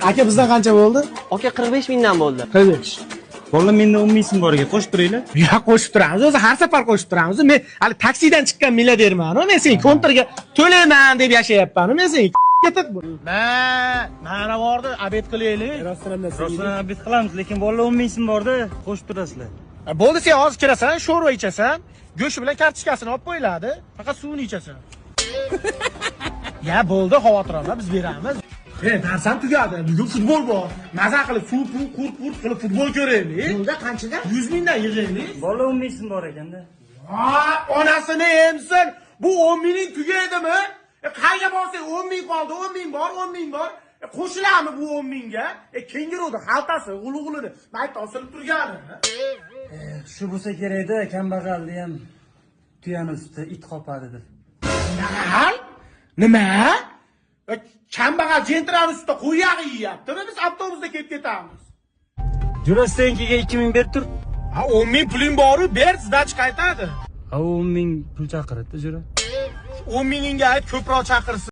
Aka bizdan qancha bo'ldi? Aka 45 mingdan bo'ldi. 45. Bola menda 10 ming so'm bor ekan, qo'shib turinglar. Ya qo'shib turamiz. O'zi har safar qo'shib turamiz. Men hali taksidan chiqqan milliarderman. Men sen kontrga to'layman deb yashayapman. Men sen ketib. Mana bordi, obed qilaylik. Rostdan obed qilamiz, lekin bolalar 10 ming so'm borda, qo'shib turasizlar. Bo'ldi, sen hozir kirasan, sho'rva ichasan, go'sht bilan kartochkasini olib qo'yiladi. Faqat suvini ichasan. Ya bo'ldi, xavotir olma, biz beramiz. Darsam tugadi. Bugun futbol bor. Maza qilib, suv qurt qilib futbol ko'raylik. Bunda qanchadan? 100 mingdan yig'aylik. Bola 10 ming so'm bor ekanda. Onasini emsin. Bu 10 mingning tugaydimi? Qayga borsang 10 ming qoldi, 10 ming bor, 10 ming bor. Qo'shilarmi bu 10 mingga? Kengirudi, xaltasi, g'ulug'ulini mayt osilib turgani. Shu bo'lsa kerak-da, kambag'alni ham tuyani ustida it qopadi deb. Nima? Kambag'al jentrani ustida qo'y yog'i yeyaptimi? Biz avtobusda ketamiz. Jo'ra senkiga 2 ming berib tur. 10 ming puling bor-ku, ber, sdach qaytadi. 10 ming pul chaqiradi, Jo'ra. 10 mingingga ayt ko'proq chaqirsin.